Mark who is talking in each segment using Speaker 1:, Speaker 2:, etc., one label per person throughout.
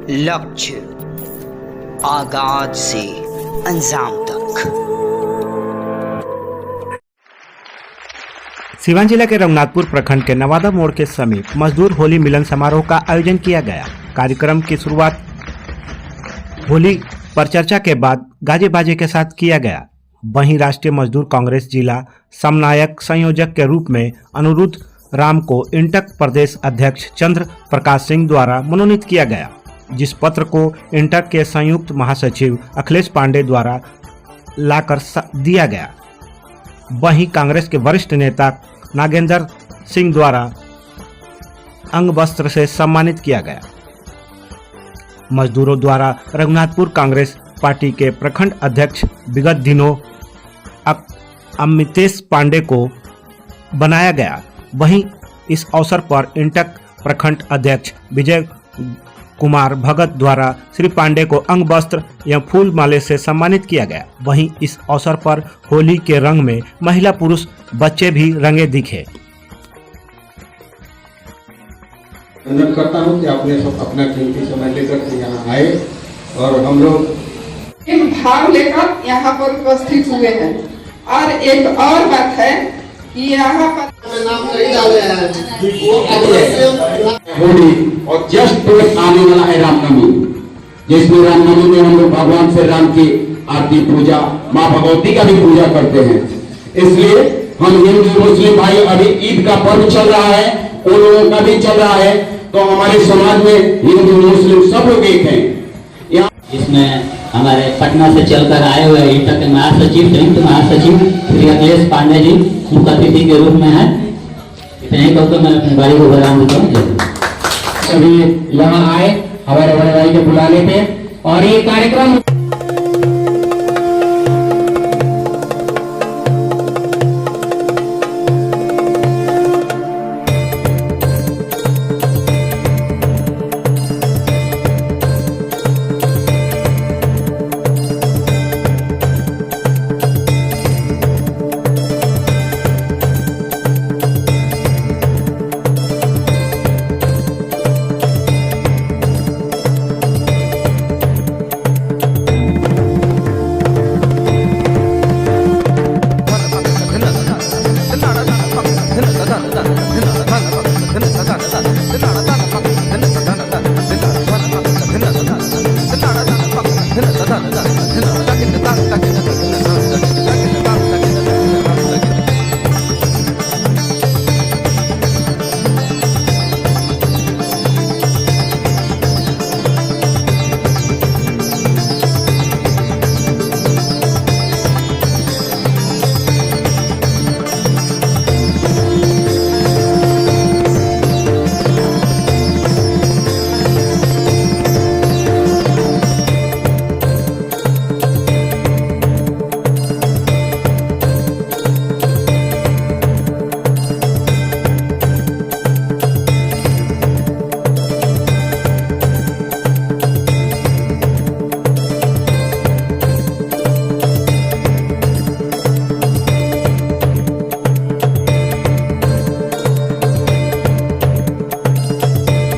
Speaker 1: लक्ष्य आगाज से अंजाम तक।
Speaker 2: सिवान जिला के रघुनाथपुर प्रखंड के नवादा मोड़ के समीप मजदूर होली मिलन समारोह का आयोजन किया गया। कार्यक्रम की शुरुआत होली पर चर्चा के बाद गाजे बाजे के साथ किया गया। वहीं राष्ट्रीय मजदूर कांग्रेस जिला समन्वयक संयोजक के रूप में अनुरुद्ध राम को इंटक प्रदेश अध्यक्ष चंद्र प्रकाश सिंह द्वारा मनोनीत किया गया, जिस पत्र को इंटक के संयुक्त महासचिव अखिलेश पांडे द्वारा लाकर दिया गया। वहीं कांग्रेस के वरिष्ठ नेता नागेंद्र सिंह द्वारा अंग वस्त्र से सम्मानित किया गया। मजदूरों द्वारा रघुनाथपुर कांग्रेस पार्टी के प्रखंड अध्यक्ष विगत दिनों अमितेश पांडे को बनाया गया। वहीं इस अवसर पर इंटक प्रखंड अध्यक्ष विजय कुमार भगत द्वारा श्री पांडे को अंग वस्त्र एवं फूल माले से सम्मानित किया गया। वहीं इस अवसर पर होली के रंग में महिला पुरुष बच्चे भी रंगे दिखे।
Speaker 3: धन्यवाद करता हूं कि आपने सब अपना कीमती समय लेकर के यहाँ आए और हम लोग
Speaker 4: एक भाव लेकर यहाँ पर उपस्थित हुए हैं। और एक और बात है कि यहाँ पर
Speaker 3: नाम नहीं डाले हैं होली और जस्ट आने वाला है रामनवमी, जिसमें रामनवमी में हम लोग भगवान श्री राम की आरती पूजा माँ भगवती का भी पूजा करते हैं। इसलिए हम हिंदू मुस्लिम भाई अभी ईद का पर्व चल रहा है, उन लोगों का भी चल रहा है, तो हमारे समाज में हिंदू मुस्लिम सब लोग एक हैं।
Speaker 5: इसमें हमारे पटना से चलकर आए हुए इंटक के महासचिव संयुक्त महासचिव श्री अखिलेश पांडे जी मुख्य अतिथि के रूप में है। इतने ही कहकर मैं अपने भाई को बधाई देता हूँ।
Speaker 3: सभी यहाँ आए हमारे बड़े भाई के बुलाने पे और ये कार्यक्रम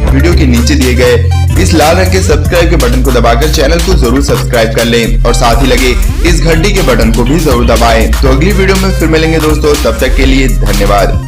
Speaker 6: वीडियो के नीचे दिए गए इस लाल रंग के सब्सक्राइब के बटन को दबाकर चैनल को जरूर सब्सक्राइब कर लें और साथ ही लगे इस घंटी के बटन को भी जरूर दबाएं। तो अगली वीडियो में फिर मिलेंगे दोस्तों, तब तक के लिए धन्यवाद।